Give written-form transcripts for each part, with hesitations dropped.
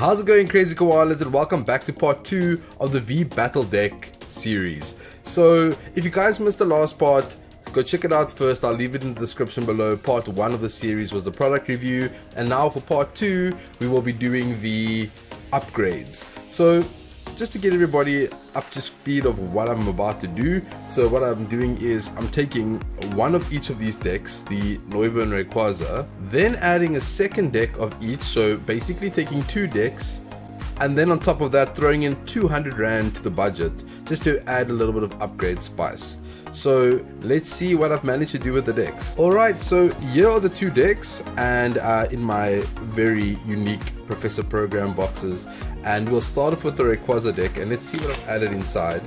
How's it going, crazy koalas, and welcome back to part 2 of the V Battle Deck series. So if you guys missed the last part, go check it out first. I'll leave it in the description below. Part 1 of the series was the product review, and now for part 2 we will be doing the upgrades. So just to get everybody up to speed of what I'm about to do, so what I'm doing is I'm taking one of each of these decks, the Noivern Rayquaza, then adding a second deck of each, so basically taking 2 decks, and then on top of that throwing in 200 Rand to the budget just to add a little bit of upgrade spice. So let's see what I've managed to do with the decks. Alright, so here are the 2 decks, and in my very unique Professor Program boxes, and we'll start off with the Rayquaza deck and let's see what I've added inside.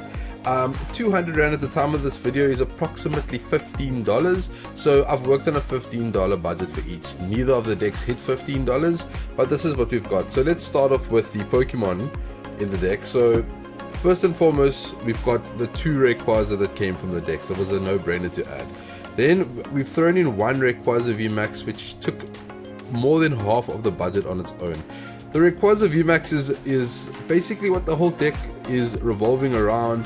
200 Rand at the time of this video is approximately $15, so I've worked on a $15 budget for each. Neither of the decks hit $15, but this is what we've got. So let's start off with the Pokemon in the deck. So first and foremost, we've got the 2 Rayquaza that came from the deck, so it was a no-brainer to add. Then we've thrown in 1 Rayquaza VMAX, which took more than half of the budget on its own. The Rayquaza VMAX is basically what the whole deck is revolving around,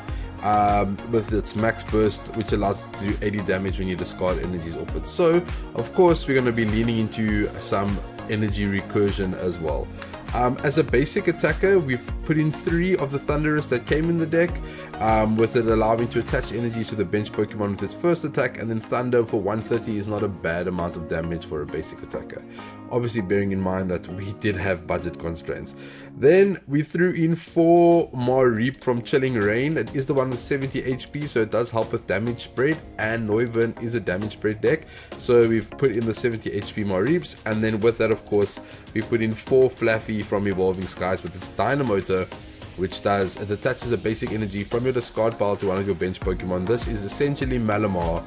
with its max burst, which allows it to do 80 damage when you discard energies off it. So of course we're going to be leaning into some energy recursion as well. As a basic attacker, we've put in 3 of the Thunderous that came in the deck, with it allowing to attach energy to the bench Pokemon with its first attack, and then Thunder for 130 is not a bad amount of damage for a basic attacker. Obviously bearing in mind that we did have budget constraints. Then we threw in 4 more Reap from Chilling Rain. It is the one with 70 HP, so it does help with damage spread, and Noivern is a damage spread deck, so we've put in the 70 HP more Reaps, and then with that of course we put in 4 Flaffy from Evolving Skies with its Dynamotor, which does, it attaches a basic energy from your discard pile to one of your bench Pokemon. This is essentially Malamar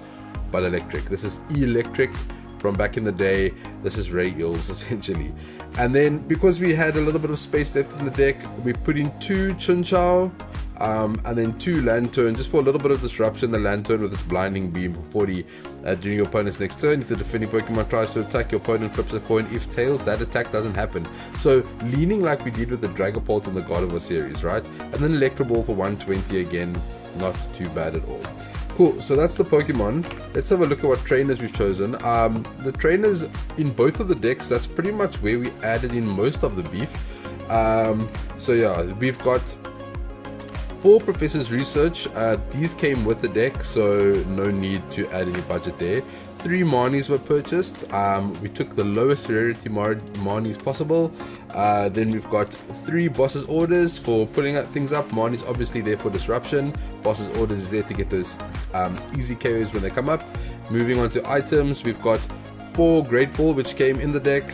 but electric. This is electric from back in the day. This is Ray Eels essentially. And then because we had a little bit of space left in the deck, we put in 2 Chinchou, and then 2 Lantern, just for a little bit of disruption. The Lantern with its blinding beam for 40 during your opponent's next turn. If the defending Pokemon tries to attack, your opponent flips a coin. If tails, that attack doesn't happen. So leaning like we did with the Dragapult in the Gardevoir series, right? And then Electroball for 120 again, not too bad at all. Cool, so that's the Pokemon. Let's have a look at what trainers we've chosen. The trainers in both of the decks, that's pretty much where we added in most of the beef. So yeah, we've got 4 Professor's Research. These came with the deck, so no need to add any budget there. 3 Marnies were purchased. We took the lowest rarity Marnies possible. Then we've got 3 Boss's Orders for pulling things up. Marnie's obviously there for disruption. Boss's Orders is there to get those easy KOs when they come up. Moving on to items, we've got 4 Great Ball which came in the deck.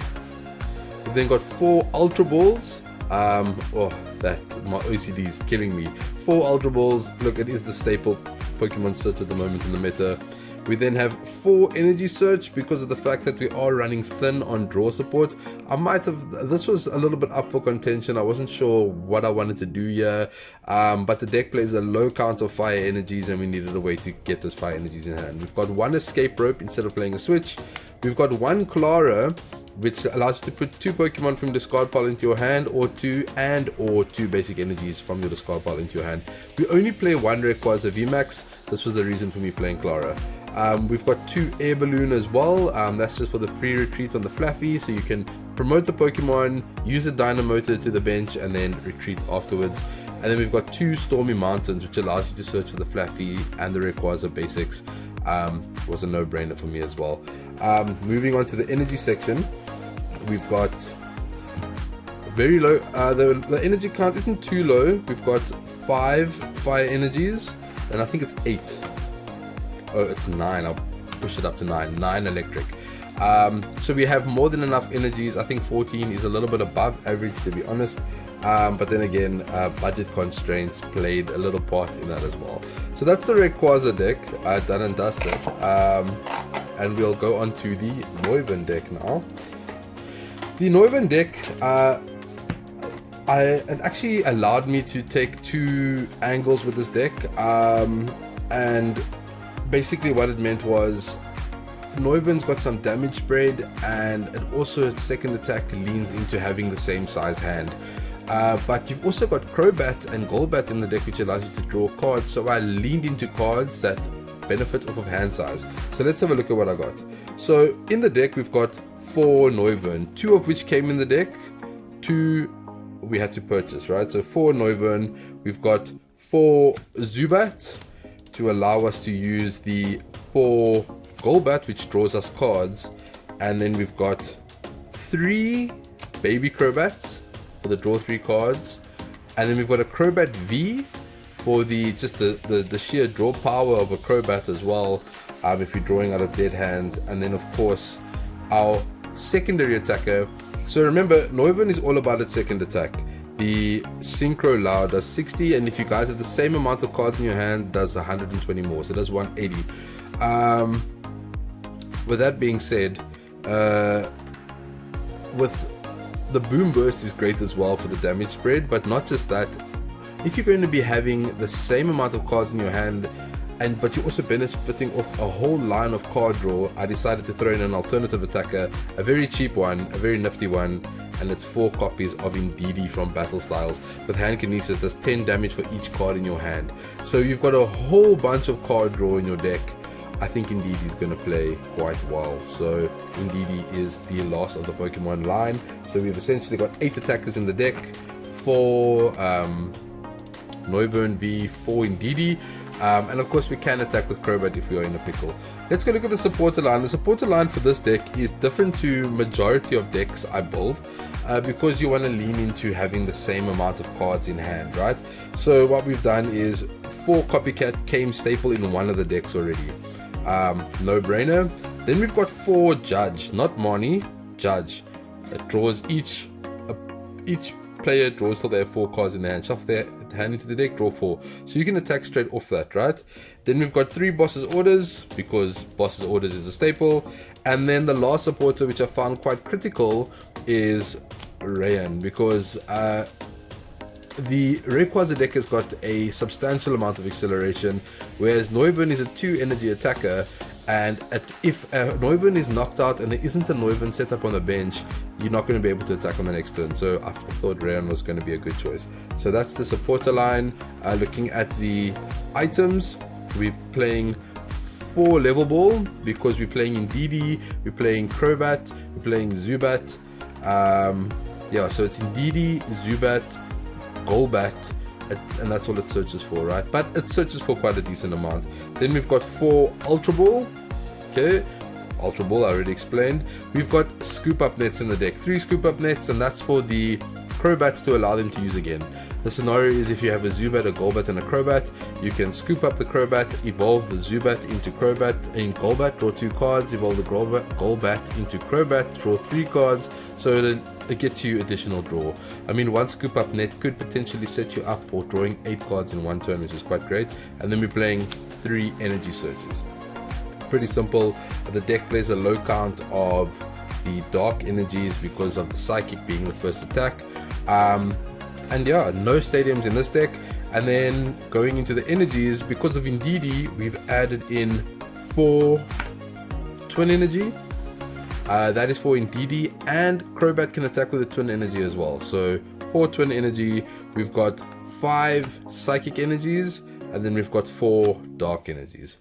We've then got 4 Ultra Balls. My OCD is killing me. 4 Ultra Balls. Look, it is the staple Pokemon search at the moment in the meta. We then have 4 Energy Search because of the fact that we are running thin on draw support. This was a little bit up for contention. I wasn't sure what I wanted to do here, but the deck plays a low count of fire energies and we needed a way to get those fire energies in hand. We've got 1 Escape Rope instead of playing a switch. We've got 1 Clara, which allows you to put 2 Pokemon from discard pile into your hand, or 2 basic energies from your discard pile into your hand. We only play 1 Rayquaza VMAX. This was the reason for me playing Clara. We've got 2 Air Balloon as well. That's just for the free retreat on the Flaffy, so you can promote the Pokemon, use a Dynamotor to the bench, and then retreat afterwards. And then we've got 2 Stormy Mountains, which allows you to search for the Flaffy and the Rayquaza basics. Was a no-brainer for me as well. Moving on to the energy section, we've got very low. The energy count isn't too low. We've got 5 fire energies, and I think it's 8. Oh, it's 9. I'll push it up to 9. 9 electric. So we have more than enough energies. I think 14 is a little bit above average, to be honest. But then again, budget constraints played a little part in that as well. So that's the Rayquaza deck, done and dusted. And we'll go on to the Noivern deck now. The Noivern deck, it actually allowed me to take 2 angles with this deck. And basically what it meant was Noivern's got some damage spread, and it also, its second attack leans into having the same size hand. But you've also got Crobat and Golbat in the deck, which allows you to draw cards. So I leaned into cards that benefit off of hand size. So let's have a look at what I got. So in the deck we've got 4 Noivern, 2 of which came in the deck, 2 we had to purchase, right? So 4 Noivern, we've got 4 Zubat to allow us to use the 4 Golbat, which draws us cards, and then we've got 3 baby Crobats for the draw 3 cards, and then we've got a Crobat V for the sheer draw power of a Crobat as well, if you're drawing out of dead hands. And then of course our secondary attacker. So remember, Noivern is all about its second attack. The Synchro Lao does 60, and if you guys have the same amount of cards in your hand, does 120 more, so it does 180. With that being said, with the Boom Burst is great as well for the damage spread, but not just that. If you're going to be having the same amount of cards in your hand, but you're also benefiting off a whole line of card draw, I decided to throw in an alternative attacker, a very cheap one, a very nifty one, and it's 4 copies of Indeedee from Battle Styles. With Hand Kinesis, does 10 damage for each card in your hand. So you've got a whole bunch of card draw in your deck. I think Indeedee is going to play quite well. So Indeedee is the last of the Pokemon line. So we've essentially got 8 attackers in the deck, 4 Noivern V, 4 Indeedee. And of course we can attack with Crobat if we are in a pickle. Let's go look at the supporter line. The supporter line for this deck is different to majority of decks I build, because you want to lean into having the same amount of cards in hand, right? So what we've done is 4 Copycat came staple in one of the decks already. No brainer. Then we've got 4 Judge, not Moni, Judge. It draws each player draws till they have 4 cards in their hand. Shuffle their hand into the deck, draw 4. So you can attack straight off that, right? Then we've got 3 Boss's Orders, because Boss's Orders is a staple. And then the last supporter, which I found quite critical, is Rayan, because the Rayquaza deck has got a substantial amount of acceleration, whereas Noivern is a 2 energy attacker. And if Noivern is knocked out and there isn't a Noivern set up on the bench, you're not going to be able to attack on the next turn. So I thought Rayan was going to be a good choice. So that's the supporter line. Looking at the items, we're playing 4 level ball, because we're playing Indeedee, we're playing Crobat, we're playing Zubat. Yeah, so it's Indeedee, Zubat, Golbat, and that's all it searches for, right? But it searches for quite a decent amount. Then we've got 4 Ultra Ball. Okay, Ultra Ball I already explained. We've got Scoop Up Nets in the deck, 3 Scoop Up Nets, and that's for the Crobats to allow them to use again. The scenario is if you have a Zubat, a Golbat, and a Crobat, you can scoop up the Crobat, evolve the Zubat into Crobat in Golbat, draw 2 cards, evolve the Golbat into Crobat, draw 3 cards, so then it gets you additional draw. I mean, one Scoop Up Net could potentially set you up for drawing 8 cards in one turn, which is quite great. And then we're playing 3 Energy Searches. Pretty simple. The deck plays a low count of the Dark Energies because of the Psychic being the first attack. And yeah, no stadiums in this deck. And then going into the energies, because of Indeedee, we've added in 4 Twin Energy. That is for Indeedee, and Crobat can attack with a Twin Energy as well. So 4 Twin Energy, we've got 5 Psychic Energies, and then we've got 4 Dark Energies.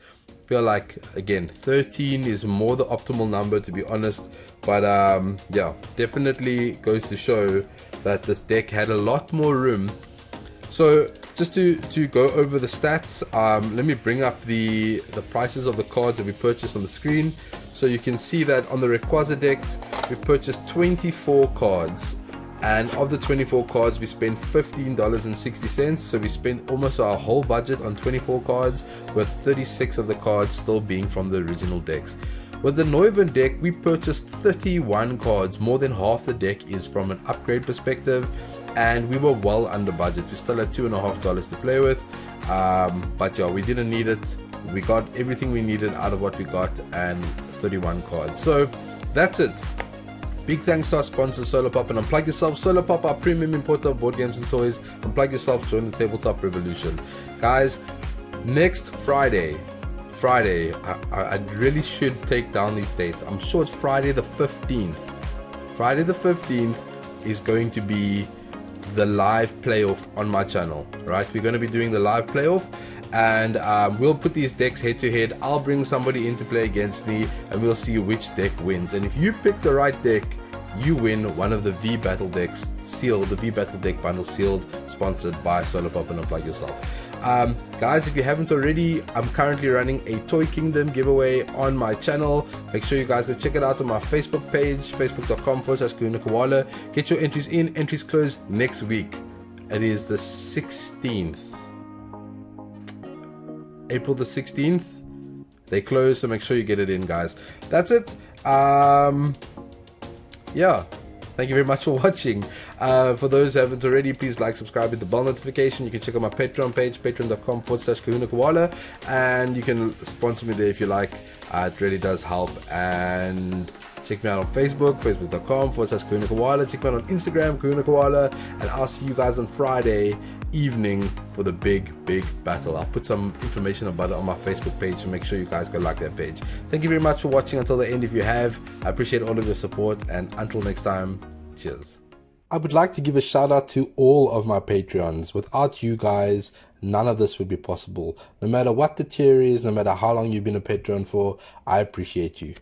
Feel like, again, 13 is more the optimal number, to be honest. But yeah, definitely goes to show that this deck had a lot more room. So just to go over the stats, let me bring up the prices of the cards that we purchased on the screen. So you can see that on the Rayquaza deck, we purchased 24 cards. And of the 24 cards, we spent $15.60. So we spent almost our whole budget on 24 cards, with 36 of the cards still being from the original decks. With the Noivern deck, we purchased 31 cards. More than half the deck is from an upgrade perspective, and we were well under budget. We still had $2.50 to play with, but yeah, we didn't need it. We got everything we needed out of what we got, and 31 cards. So that's it. Big thanks to our sponsor Solarpop and Unplug Yourself. Solarpop, our premium importer of board games and toys. Unplug Yourself, join the tabletop revolution. Guys, next Friday, I really should take down these dates. I'm sure it's Friday the 15th. Friday the 15th is going to be the live playoff on my channel, right? We're going to be doing the live playoff, and we'll put these decks head to head. I'll bring somebody in to play against me, and we'll see which deck wins. And if you pick the right deck, you win one of the V Battle decks sealed, the V Battle deck bundle sealed, sponsored by Solarpop and Unplug Yourself. Guys, if you haven't already, I'm currently running a Toy Kingdom giveaway on my channel. Make sure you guys go check it out on my Facebook page, facebook.com/KahunaKoala. Get your entries in. Entries close next week. It is the 16th. April the 16th. They close, so make sure you get it in, guys. That's it. Yeah, thank you very much for watching. For those who haven't already, please like, subscribe, hit the bell notification. You can check out my Patreon page, patreon.com/KahunaKoala, and you can sponsor me there if you like. It really does help. And check me out on Facebook, facebook.com/KahunaKoala. Check me out on Instagram, KahunaKoala, and I'll see you guys on Friday evening for the big battle. I'll put some information about it on my Facebook page, so make sure you guys go like that page. Thank you very much for watching until the end if you have. I appreciate all of your support, and until next time, cheers. I would like to give a shout out to all of my Patreons. Without you guys, none of this would be possible. No matter what the tier is, no matter how long you've been a Patreon for, I appreciate you.